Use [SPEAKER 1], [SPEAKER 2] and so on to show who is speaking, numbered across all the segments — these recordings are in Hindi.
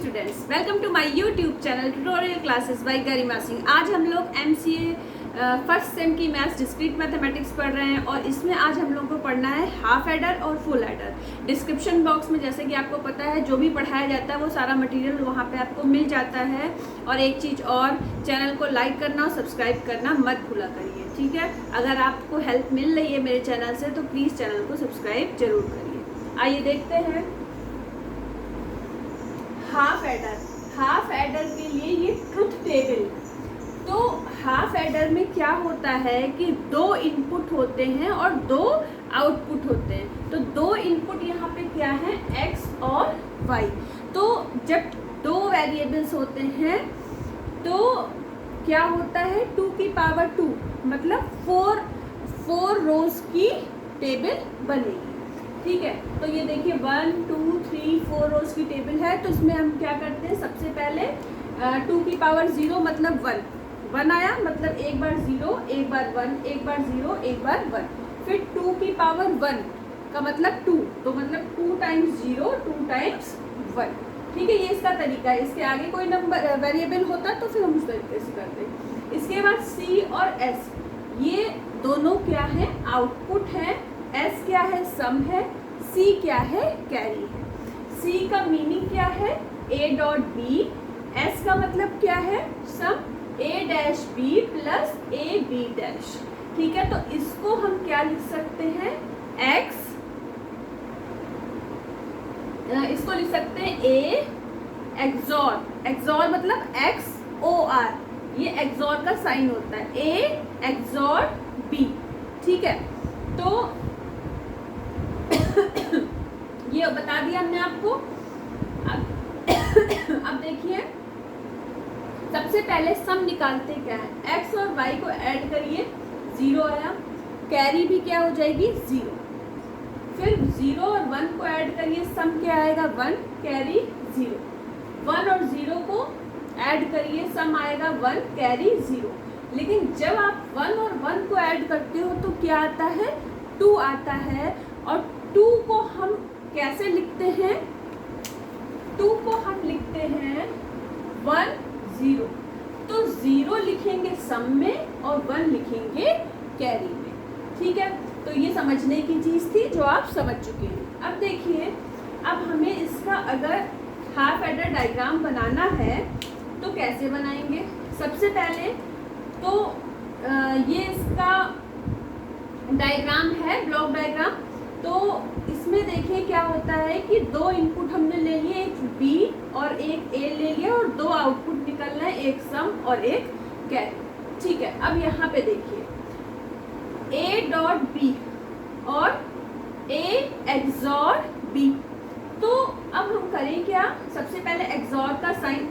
[SPEAKER 1] Students, welcome to my YouTube channel tutorial classes by Garima Singh. आज हम लोग एमसीए फर्स्ट सेम की मैथ्स डिस्क्रीट मैथमेटिक्स पढ़ रहे हैं और इसमें आज हम लोग को पढ़ना है हाफ एडर और फुल एडर। डिस्क्रिप्शन बॉक्स में जैसे कि आपको पता है जो भी पढ़ाया जाता है वो सारा मटेरियल वहाँ पे आपको मिल जाता है। और एक चीज़ और, चैनल को लाइक करना और सब्सक्राइब करना मत भूला करिए, ठीक है। अगर आपको हेल्प मिल रही है मेरे चैनल से तो प्लीज़ चैनल को सब्सक्राइब जरूर करिए। आइए देखते हैं हाफ एडर। हाफ एडर के लिए ये ट्रुथ टेबल। तो हाफ एडर में क्या होता है कि दो इनपुट होते हैं और दो आउटपुट होते हैं। तो दो इनपुट यहाँ पे क्या है, x और y। तो जब दो वेरिएबल्स होते हैं तो क्या होता है, 2 की पावर 2 मतलब 4 रोज की टेबल बनेगी, ठीक है। तो ये देखिए 1 2 3 4 रोज की टेबल है। तो इसमें हम क्या करते हैं, सबसे पहले 2 की पावर 0 मतलब 1 आया, मतलब एक बार 0 एक बार 1, एक बार 0 एक बार 1। फिर 2 की पावर 1 का मतलब 2, तो मतलब 2 टाइम्स 0 2 टाइम्स 1, ठीक है। ये इसका तरीका है। इसके आगे कोई नंबर वेरिएबल होता तो फिर हम उस तरीके से करते। इसके बाद C और S, ये दोनों क्या है, आउटपुट है। S क्या है, सम है। C क्या है, कैरी है। C का मीनिंग क्या है, A डॉट B। S का मतलब क्या है, सम A dash B plus A B dash, ठीक है। तो इसको हम क्या लिख सकते हैं, X, इसको लिख सकते हैं A एक्सॉर। एक्सॉर मतलब XOR, ये एक्सॉर का साइन होता है, A एक्सॉर B, ठीक है। तो ये बता दिया हमने आपको। अब देखिए, सबसे पहले सम निकालते क्या है, x और y को ऐड करिए, 0 आया। कैरी भी क्या हो जाएगी, 0। फिर 0 और 1 को ऐड करिए, सम क्या आएगा, 1, कैरी 0। 1 और 0 को ऐड करिए, सम आएगा 1, कैरी 0। लेकिन जब आप 1 और 1 को ऐड करते हो तो क्या आता है, 2 आता है। और 2 को हम कैसे लिखते हैं, 2 को हम लिखते हैं 1 0। तो 0 लिखेंगे सम में और 1 लिखेंगे कैरी में, ठीक है। तो ये समझने की चीज़ थी जो आप समझ चुके हैं। अब देखिए, अब हमें इसका अगर हाफ एडर डायग्राम बनाना है तो कैसे बनाएंगे। सबसे पहले तो ये इसका डायग्राम है, ब्लॉक डायग्राम। तो इसमें देखिए क्या होता है कि दो इनपुट हमने ले लिए, एक B और एक A ले लिया और दो आउटपुट निकल रहे हैं, एक सम और एक कैरी, ठीक है। अब यहाँ पे देखिए A डॉट B और A एक्सॉर B। तो अब हम करें क्या, सबसे पहले एक्सॉर का साइन,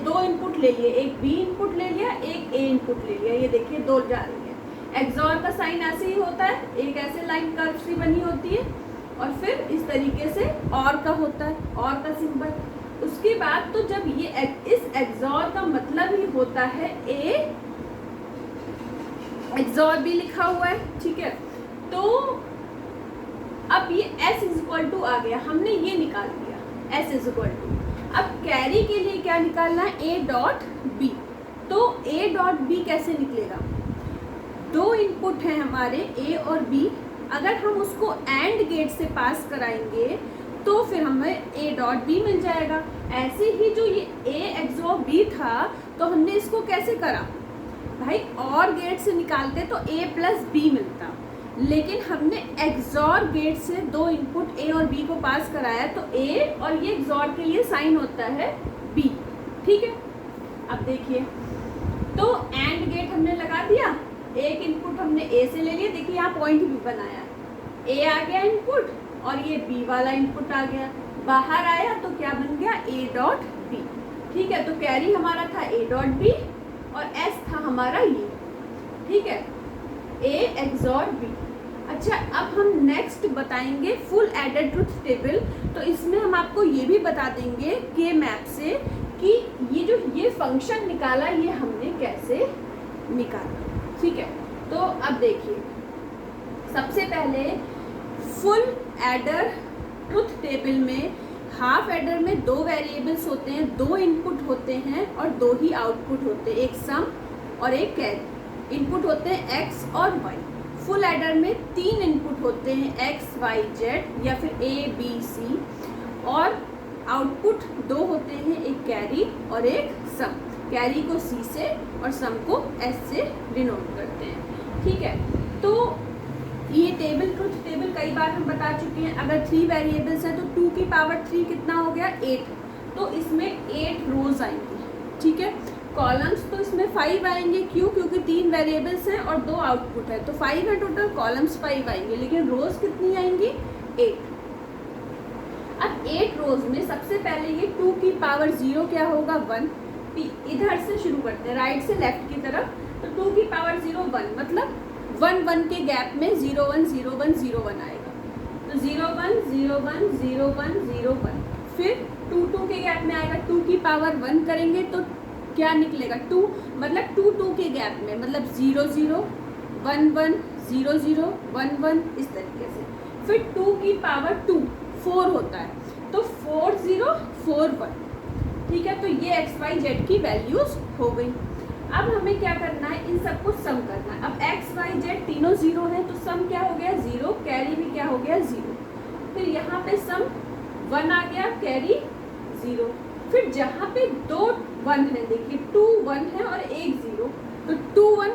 [SPEAKER 1] दो इनपुट ले लिए, एक B इनपुट ले लिया, एक A इनपुट ले लिया। ये देखिए दो जा रही है। एक्सॉर का साइन ऐसे ही होता है, एक ऐसे लाइन कर्व सी बनी होती है और फिर इस तरीके से और का होता है, और का सिंबल। उसके बाद तो जब ये इस एक्सॉर का मतलब ही होता है A एक्सॉर B लिखा हुआ है, ठीक है। तो अब ये S इज इक्वल टू आ गया, हमने ये निकाल दिया S इज इक्वल टू। अब कैरी के लिए क्या निकालना है, A डॉट B। तो A डॉट B कैसे निकलेगा, दो इनपुट हैं हमारे A और B, अगर हम उसको एंड गेट से पास कराएंगे तो फिर हमें A डॉट B मिल जाएगा। ऐसे ही जो ये A एक्सॉर B था तो हमने इसको कैसे करा भाई, और गेट से निकालते तो A प्लस B मिलता, लेकिन हमने एक्सॉर गेट से दो इनपुट A और B को पास कराया तो A, और ये एक्सॉर के लिए साइन होता है B, ठीक है। अब देखिए, तो एंड गेट हमने लगा दिया, एक इनपुट हमने A से ले लिया, देखिए यहाँ पॉइंट भी बनाया, A आ गया इनपुट और ये B वाला इनपुट आ गया, बाहर आया तो क्या बन गया, A डॉट B, ठीक है। तो कैरी हमारा था A डॉट B और S था हमारा ये, ठीक है, A एक्सॉर B। अच्छा, अब हम नेक्स्ट बताएंगे फुल एडर ट्रुथ टेबल। तो इसमें हम आपको ये भी बता देंगे के मैप से कि ये जो ये फंक्शन निकाला ये हमने कैसे निकाला, ठीक है। तो अब देखिए, सबसे पहले फुल एडर ट्रुथ टेबल में हाफ एडर में 2 वेरिएबल्स होते हैं, 2 इनपुट होते हैं और 2 ही आउटपुट होते हैं, एक सम और एक कैरी। इनपुट होते हैं एक्स और वाई। फुल एडर में 3 इनपुट होते हैं, एक्स वाई जेड या फिर ए बी सी, और आउटपुट 2 होते हैं, एक कैरी और एक सम। कैरी को सी से और सम को एस से डिनोट करते हैं। ठीक है, तो ये टेबल, ट्रुथ टेबल कई बार हम बता चुके हैं। अगर 3 वेरिएबल्स हैं तो 2 की पावर 3 कितना हो गया, 8। तो इसमें 8 रोज आएंगी। ठीक है, कॉलम्स तो इसमें 5 आएंगे। क्यों? क्योंकि 3 वेरिएबल्स हैं और 2 आउटपुट है, तो 5 है टोटल। कॉलम्स 5 आएंगे, लेकिन रोज कितनी आएंगी, 8। अब 8 रोज में सबसे पहले ये 2 की पावर 0 क्या होगा, 1। इधर से शुरू करते हैं, राइट से लेफ्ट की तरफ। तो 2 की पावर 0 1, मतलब 1 1 के गैप में 0 1 0 1 0 1 आएगा। तो 0 1 0 1 0 1 0 1। फिर 2 2 के गैप में आएगा, 2 की पावर 1 करेंगे तो क्या निकलेगा, 2, मतलब 2 2 के गैप में, मतलब 0 0 1 1 0 0 1 1, इस तरीके से। फिर 2 की पावर 2 4 होता है, तो 4 0 4 1। ठीक है, तो ये एक्स वाई जेड की वैल्यूज हो गई। अब हमें क्या करना है, इन सबको सम करना है। अब एक्स वाई जेड तीनों 0 हैं, तो सम क्या हो गया, 0। कैरी भी क्या हो गया, 0। फिर यहाँ पे सम 1 आ गया, कैरी 0। फिर जहाँ पे 2 1 है, देखिए 2 1 है और 1 0, तो 2 1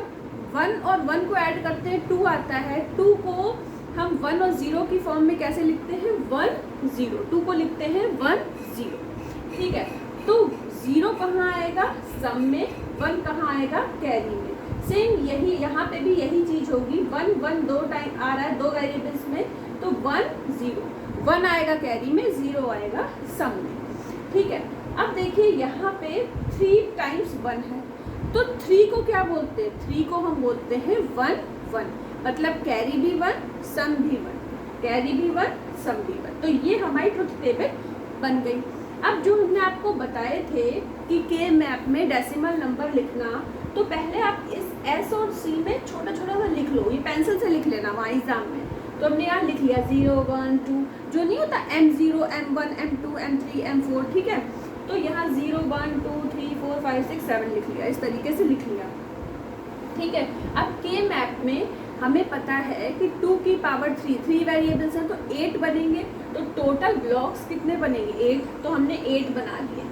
[SPEAKER 1] 1 और 1 को ऐड करते हैं, 2 आता है। 2 को हम 1 और 0 की फॉर्म में कैसे लिखते हैं, 1 0। 2 को लिखते हैं 1 0। ठीक है, तो 0 कहाँ आएगा, सम में। 1 कहाँ आएगा, कैरी में। सेम यही यहाँ पे भी यही चीज होगी। 1 1 2 टाइम आ रहा है 2 वेरिएबल्स में, तो 1 0। 1 आएगा कैरी में, 0 आएगा सम में। ठीक है, अब देखिए यहाँ पे 3 टाइम्स 1 है, तो 3 को क्या बोलते हैं, 3 को हम बोलते हैं 1 1, मतलब कैरी भी 1 सम भी 1, कैरी भी 1 सम भी 1। तो ये हमारी ट्रुथ टेबल बन गई। अब जो हमने आपको बताए थे कि के मैप में डेसिमल नंबर लिखना, तो पहले आप इस एस और सी में छोटा छोटा सा लिख लो, ये पेंसिल से लिख लेना वहाँ एग्जाम में। तो हमने यहाँ लिख लिया 0 1 2, जो नहीं होता M0 M1 M2 M3 M4। ठीक है, तो यहाँ 0 1 2 3 4 5 6 7 लिख लिया, इस तरीके से लिख लिया। ठीक है, अब के मैप में हमें पता है कि 2 की पावर 3 वेरिएबल्स हैं, तो 8 बनेंगे। तो टोटल ब्लॉक्स कितने बनेंगे, 8। तो हमने 8 बना लिए।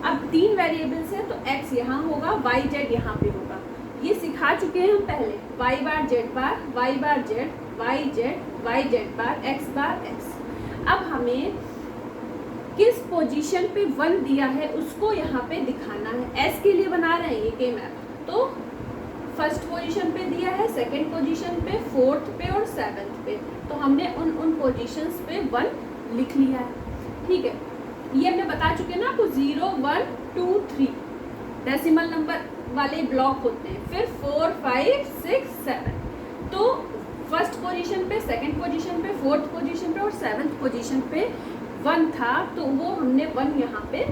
[SPEAKER 1] अब 3 वेरिएबल्स हैं, तो x यहाँ होगा, y z यहाँ पे होगा। ये सिखा चुके हैं हम पहले, y बार z बार, y बार z, y z बार, x बार x। अब हमें किस पोजीशन पे 1 दिया है उसको यहाँ पे दिखाना है। s के लिए बना रहे हैं ये के मैप, तो फर्स्ट पोजीशन पे दिया है, सेकंड पोजीशन पे, फोर्थ पे और 7th पे। तो हमने उन पोजीशंस पे 1 लिख लिया है। ठीक है, ये हमने बता चुके हैं ना आपको, 0 1 2 3 डेसिमल नंबर वाले ब्लॉक होते हैं। फिर 4 5 6 7, तो फर्स्ट पोजीशन पे, सेकंड पोजीशन पे, फोर्थ पोजीशन पे और 7th पोजीशन पे 1 था, तो वो हमने 1 यहाँ पे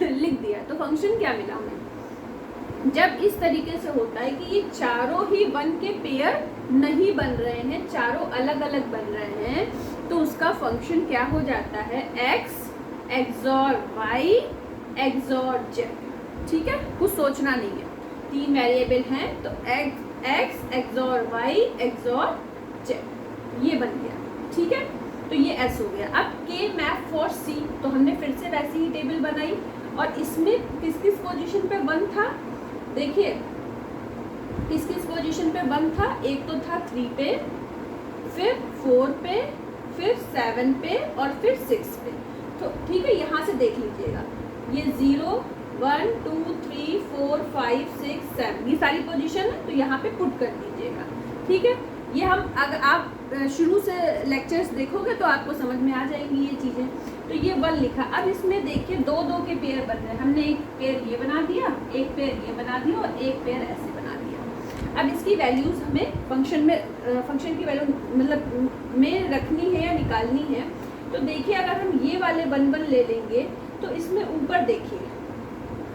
[SPEAKER 1] लिख दिया। तो फंक्शन क्या मिला हमें, जब इस तरीके से होता है कि ये चारों ही 1 के पेयर नहीं बन रहे हैं, चारों अलग अलग बन रहे हैं, तो उसका फंक्शन क्या हो जाता है, x XOR y XOR z। ठीक है, कुछ सोचना नहीं है, 3 वेरिएबल हैं, तो x XOR y XOR z, ये बन गया। ठीक है, तो ये s हो गया। अब k मैप फॉर c, तो हमने फिर से वैसी ही टेबल बनाई, और इसमें किस किस पोजीशन पे 1 था, देखिए किस किस पोजीशन पे 1 था। एक तो था 3 पे, फिर 4 पे, फिर 7 पे और फिर 6 पे। तो ठीक है, यहाँ से देख लीजिएगा, ये 0 1 2 3 4 5 6 7 ये सारी पोजीशन है, तो यहाँ पे पुट कर दीजिएगा। ठीक है, ये हम अगर आप शुरू से लेक्चर्स देखोगे तो आपको समझ में आ जाएंगी ये चीज़ें। तो ये 1 लिखा। अब इसमें देखिए 2 के पेयर बन रहे हैं, हमने एक पेयर ये बना दिया, एक पेयर ये बना दिया और एक पेयर ऐसे बना दिया। अब इसकी वैल्यूज़ हमें फंक्शन की वैल्यू मतलब में रखनी है या निकालनी है। तो देखिए अगर हम ये वाले 1 1 ले लेंगे, तो इसमें ऊपर देखिए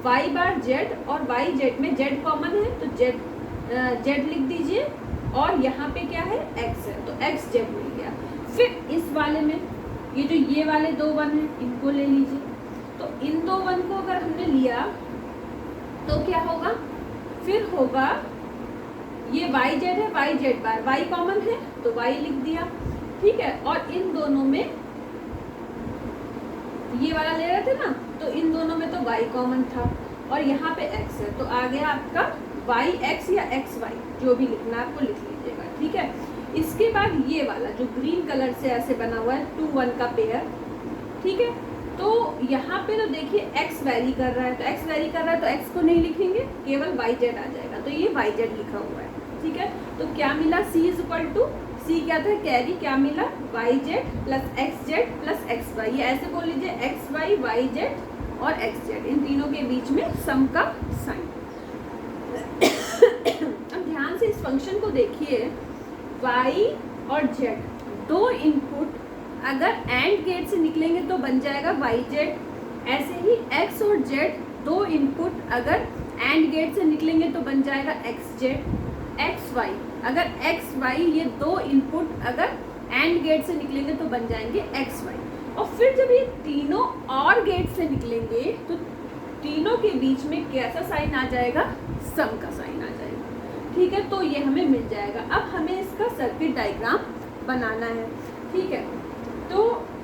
[SPEAKER 1] y बार z, और y z में z कॉमन है, तो z लिख दीजिए, और यहाँ पे क्या है x है, तो x z मिल गया। फिर इस वाले में ये जो ये वाले 2 1 हैं इनको ले लीजिए। तो इन 2 1 को अगर हमने लिया तो क्या होगा, फिर होगा ये वाई जेड है, वाई जेड बार, वाई कॉमन है तो वाई लिख दिया, ठीक है। और इन दोनों में ये वाला ले रहे थे ना, तो इन दोनों में तो वाई कॉमन था और यहाँ पे एक्स है, तो आ गया आपका वाई एक्स या एक्स वाई, जो भी लिखना आपको लिख लीजिएगा, ठीक है। इसके बाद ये वाला जो ग्रीन कलर से ऐसे बना हुआ है 2 1 का पेयर, ठीक है। तो यहाँ पे तो देखिए x वैरी कर रहा है, तो x वैरी कर रहा है तो x को नहीं लिखेंगे, केवल वाई जेड आ जाएगा, तो ये वाई जेड लिखा हुआ है, ठीक है। तो क्या मिला, c is equal to, c क्या था कैरी, क्या मिला Y Z plus X Z plus X Y, ये ऐसे बोल लीजिए एक्स वाई वाई जेड और एक्स जेड, इन तीनों के बीच में सम का साइन। अब ध्यान से इस फंक्शन को देखिए, y और z दो इनपुट अगर एंड गेट से निकलेंगे तो बन जाएगा वाई जेड, ऐसे ही x और z दो इनपुट अगर एंड गेट से निकलेंगे तो बन जाएगा एक्स जेड, एक्स वाई अगर एक्स वाई ये दो इनपुट अगर एंड गेट से निकलेंगे तो बन जाएंगे एक्स वाई। और फिर जब ये तीनों और गेट से निकलेंगे तो तीनों के बीच में कैसा साइन आ जाएगा, सम का साइन आ जाएगा, ठीक है। तो ये हमें मिल जाएगा। अब हमें इसका सर्किट डायग्राम बनाना है, ठीक है। तो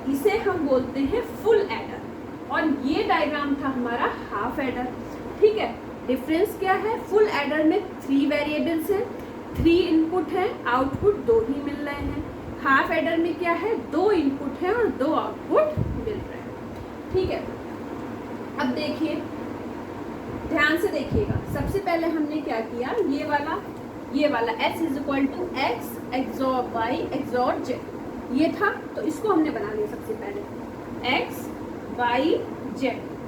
[SPEAKER 1] इसे हम बोलते हैं फुल एडर और ये डायग्राम था हमारा हाफ एडर, ठीक है। डिफरेंस क्या है, फुल एडर में 3 वेरिएबल्स हैं, 3 इनपुट हैं, आउटपुट 2 ही मिल रहे हैं। हाफ एडर में क्या है, 2 इनपुट हैं और 2 आउटपुट मिल रहे हैं, ठीक है। अब देखिए ध्यान से देखिएगा, सबसे पहले हमने क्या किया, ये वाला s is equal to X XOR Y XOR Z ये था, तो इसको हमने बना लिया सबसे पहले x y z,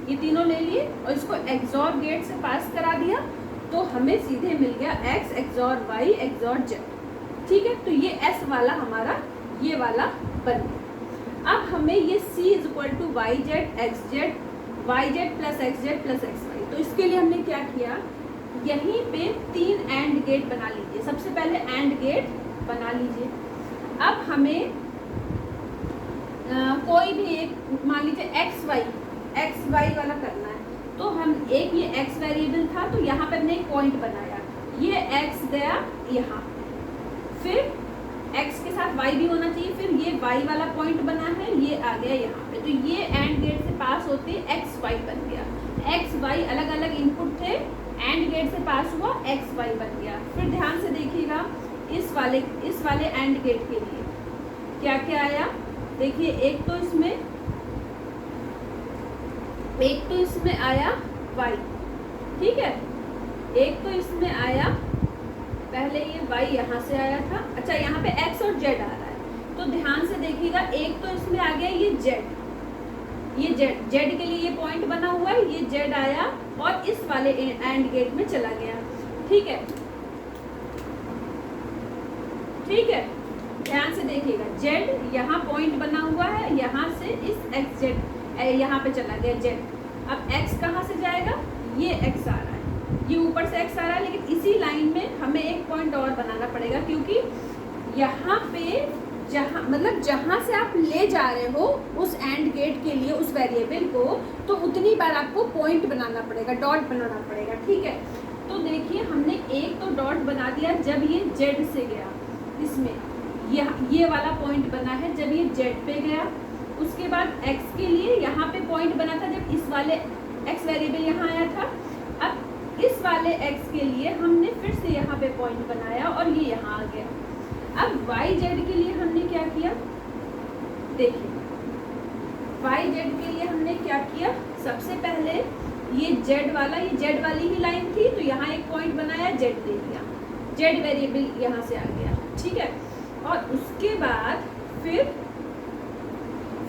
[SPEAKER 1] ये तीनों ले लिए और इसको एक्सॉर गेट से पास करा दिया, तो हमें सीधे मिल गया x XOR y XOR z, ठीक है। तो ये s वाला हमारा ये वाला बन गया। अब हमें ये c is equal to Y Z X Z Y Z plus X Z plus X Y, तो इसके लिए हमने क्या किया, यहीं पे 3 एंड गेट बना लीजिए। सबसे पहले एंड गेट बना लीजिए। अब हमें कोई भी एक मान लीजिए एक्स वाई वाला करना है, तो हम एक ये एक्स वेरिएबल था तो यहाँ पे हमने एक पॉइंट बनाया, ये एक्स गया यहाँ, फिर एक्स के साथ वाई भी होना चाहिए, फिर ये वाई वाला पॉइंट बना है, ये आ गया यहाँ पे, तो ये एंड गेट से पास होते एक्स वाई बन गया। एक्स वाई अलग अलग इनपुट थे, एंड गेट से पास हुआ एक्स वाई बन गया। फिर ध्यान से देखिएगा इस वाले एंड गेट के लिए क्या क्या आया, देखिए एक तो इसमें आया y, ठीक है, एक तो इसमें आया, पहले ये y यहाँ से आया था, अच्छा यहाँ पे x और z आ रहा है, तो ध्यान से देखिएगा एक तो इसमें आ गया ये z के लिए ये पॉइंट बना हुआ है, ये z आया और इस वाले एंड गेट में चला गया, ठीक है, ठीक है। ध्यान से देखिएगा z यहाँ पॉइंट बना हुआ है, यहाँ से इस x z यहाँ पे चला गया z, अब x कहाँ से जाएगा, ये x आ रहा है, ये ऊपर से x आ रहा है, लेकिन इसी लाइन में हमें एक पॉइंट और बनाना पड़ेगा, क्योंकि यहाँ पे जहाँ से आप ले जा रहे हो उस एंड गेट के लिए उस वेरिएबल को, तो उतनी बार आपको पॉइंट बनाना पड़ेगा, डॉट बनाना पड़ेगा, ठीक है। तो देखिए हमने एक तो डॉट बना दिया जब ये z से गया, इसमें ये वाला पॉइंट बना है जब ये z पे गया, उसके बाद x के लिए यहाँ पे पॉइंट बना था जब इस वाले x वेरिएबल यहाँ आया था, अब इस वाले x के लिए हमने फिर से यहाँ पे पॉइंट बनाया और ये यहाँ आ गया। अब y z के लिए हमने क्या किया, देखिए y z के लिए हमने क्या किया, सबसे पहले ये z वाली ही लाइन थी, तो यहाँ एक पॉइंट बनाया, z दे दिया, z वेरिएबल यहाँ से आ गया, ठीक है। और उसके बाद फिर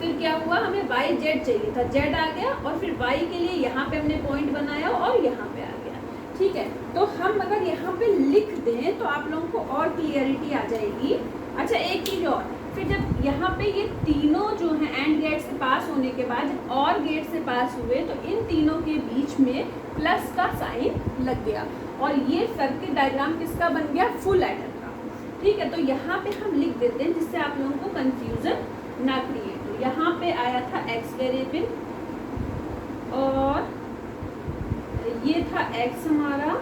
[SPEAKER 1] क्या हुआ, हमें y z चाहिए था, z आ गया और फिर y के लिए यहाँ पे हमने पॉइंट बनाया और यहाँ पे आ गया, ठीक है। तो हम अगर यहाँ पे लिख दें तो आप लोगों को और क्लियरिटी आ जाएगी। अच्छा एक चीज़ और, फिर जब यहाँ पे ये तीनों जो हैं एंड गेट से पास होने के बाद जब और गेट से पास हुए तो इन तीनों के बीच में प्लस का साइन लग गया और ये सर्किट डायग्राम किसका बन गया, फुल एडर का, ठीक है। तो यहाँ पे हम लिख देते हैं जिससे आप लोगों को कंफ्यूजन ना क्रिएट हो। यहाँ पे आया था x वेरिएबल और ये था x हमारा,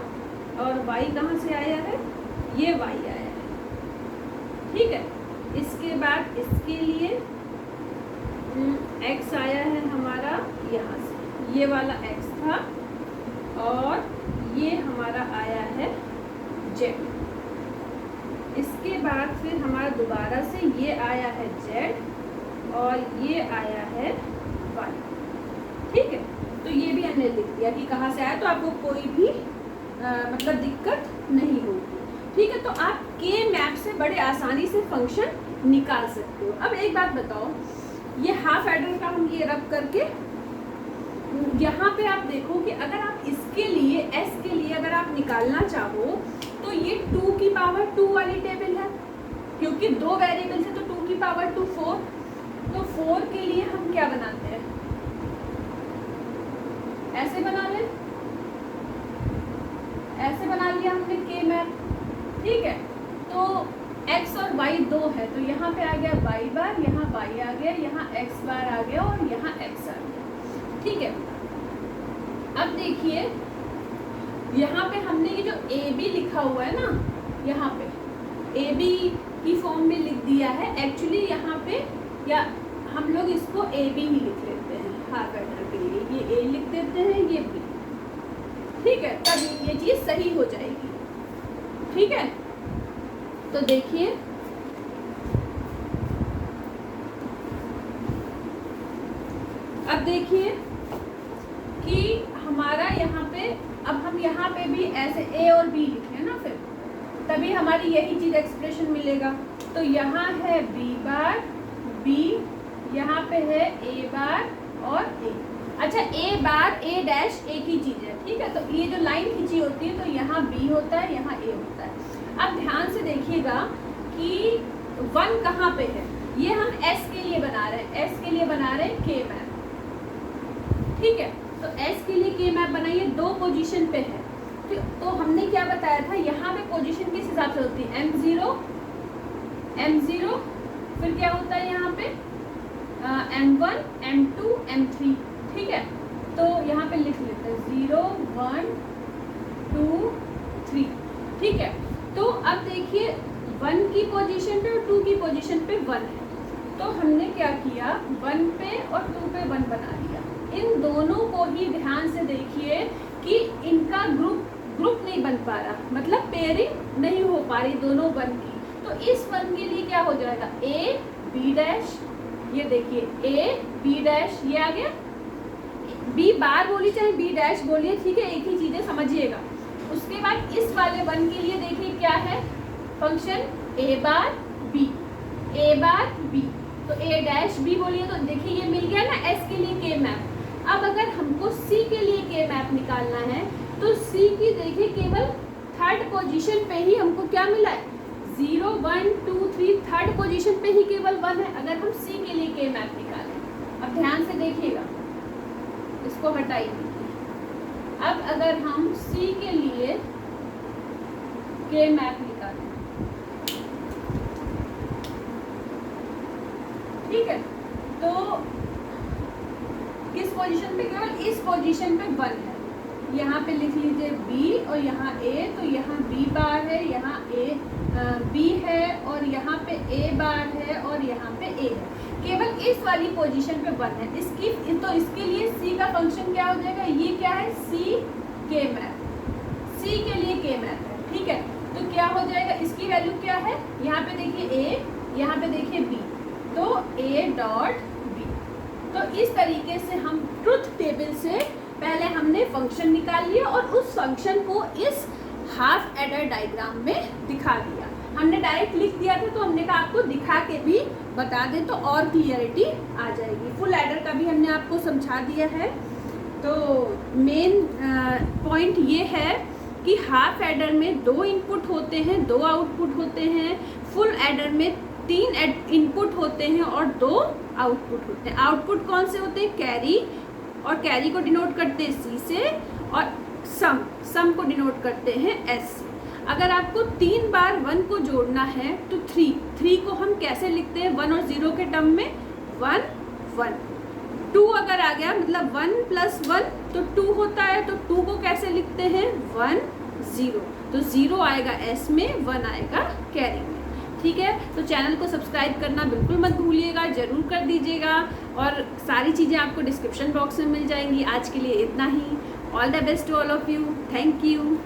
[SPEAKER 1] और y कहाँ से आया है, ये y आया है, ठीक है। इसके बाद इसके लिए x आया है हमारा यहाँ से, ये वाला x था, और ये हमारा आया है z। इसके बाद फिर हमारा दोबारा से ये आया है z और ये आया है y, ठीक है। तो ये भी हमने लिख दिया कि कहाँ से आया, तो आपको कोई भी मतलब दिक्कत नहीं होगी, ठीक है। तो आप के मैप से बड़े आसानी से फंक्शन निकाल सकते हो। अब एक बात बताओ, ये हाफ एडर का हम ये रब करके यहाँ पे आप देखो कि अगर आप इसके लिए s के लिए अगर आप निकालना चाहो तो ये 2 की पावर 2 वाली टेबल है, क्योंकि 2 वेरिएबल्स है तो 2 की पावर 2 4। तो 4 के लिए हम क्या बनाते हैं, ऐसे बना लें, ऐसे बना लिया हमने के मैप, ठीक है। तो x और y 2 है, तो यहाँ पे आ गया y बार, यहाँ y आ गया, यहाँ x बार आ गया और यहाँ x आ गया, ठीक है। अब देखिए यहाँ पे हमने ये जो a b लिखा हुआ है ना, यहाँ पे a b की फॉर्म में लिख दिया है। एक्चुअली यहाँ पे या हम लोग इसको a b ही लिख लेते हैं हाफ एडर के लिए, ये a लिख देते हैं, ये b, ठीक है। तब ये चीज़ सही हो जाएगी, ठीक है। तो देखिए अब देखिए कि हमारा यहाँ पे, अब हम यहाँ पे भी ऐसे a और b लिखे ना, फिर तभी हमारी यही चीज़ एक्सप्रेशन मिलेगा। तो यहाँ है b बार b, यहाँ पे है a बार और a। अच्छा, a बार a डैश एक ही चीज़ है, ठीक है। तो ये जो लाइन खींची होती है तो यहाँ b होता है, यहाँ a होता है। अब ध्यान से देखिएगा कि 1 कहाँ पे है, ये हम s के लिए बना रहे हैं, s के लिए बना रहे हैं k मैप, ठीक है। तो s के लिए k मैप बनाइए, 2 पोजीशन पे है, तो हमने क्या बताया था, यहाँ पे पोजीशन किस हिसाब से होती है, m0, फिर क्या होता है यहाँ पे m1, m2, m3, ठीक है। तो यहाँ पे लिख लेते हैं 0 1 2 3, ठीक है। तो अब देखिए 1 की पोजीशन पे और 2 की पोजीशन पे 1 है, तो हमने क्या किया, 1 पे और 2 पे 1 बना लिया। इन दोनों को ही ध्यान से देखिए कि इनका ग्रुप नहीं बन पा रहा, मतलब पेयरिंग नहीं हो पा रही दोनों 1 की। तो इस 1 के लिए क्या हो जाएगा, a b डैश, ये देखिए a b डैश, ये आ गया, b बार बोलिए चाहे b डैश बोलिए, ठीक है, एक ही चीज़ें समझिएगा। उसके बाद इस वाले 1 के लिए देखिए क्या है, फंक्शन a बार b, तो a डैश b बोलिए, तो देखिए ये मिल गया ना s के लिए k मैप। अब अगर हमको c के लिए k मैप निकालना है तो c की देखिए केवल 3rd पोजीशन पे ही हमको क्या मिला है, 0 1 2 3, 3rd पोजीशन पे ही केवल 1 है अगर हम c के लिए k मैप निकालें। अब ध्यान से देखिएगा, इसको हटाइए। अब अगर हम c के लिए k मैप निकालें, ठीक है, तो किस पोजीशन पे, केवल इस पोजीशन पे 1 है। यहाँ पे लिख लीजिए b और यहाँ a, तो यहाँ b बार है, यहाँ b है और यहाँ पे a बार है और यहाँ पे a है। केवल इस वाली पोजीशन पे 1 है, तो इसके लिए c का फंक्शन क्या हो जाएगा, ये क्या है, c k मैप, c के लिए k मैप है, ठीक है। तो क्या हो जाएगा, इसकी वैल्यू क्या है, यहाँ पे देखिए a, यहाँ पे देखिए b, तो a डॉट b। तो इस तरीके से हम ट्रुथ टेबल से पहले हमने फंक्शन निकाल लिया और उस फंक्शन को इस हाफ एडर डायग्राम में दिखा दिया। हमने डायरेक्ट लिख दिया था, तो हमने कहा आपको दिखा के भी बता दें तो और क्लियरिटी आ जाएगी। फुल एडर का भी हमने आपको समझा दिया है। तो मेन पॉइंट ये है कि हाफ एडर में 2 इनपुट होते हैं, 2 आउटपुट होते हैं। फुल एडर में 3 इनपुट होते हैं और 2 आउटपुट होते हैं। आउटपुट कौन से होते हैं, कैरी, और कैरी को डिनोट करते हैं सी से, और सम को डिनोट करते हैं एस से। अगर आपको 3 बार 1 को जोड़ना है तो 3 को हम कैसे लिखते हैं, 1 और 0 के टर्म में 1 1। 2 अगर आ गया मतलब 1 + 1 तो 2 होता है, तो 2 को कैसे लिखते हैं 1 0, तो 0 आएगा एस में, 1 आएगा कैरी में। ठीक है, तो चैनल को सब्सक्राइब करना बिल्कुल मत भूलिएगा, ज़रूर कर दीजिएगा और सारी चीज़ें आपको डिस्क्रिप्शन बॉक्स में मिल जाएंगी। आज के लिए इतना ही। All the best to all of you, thank you.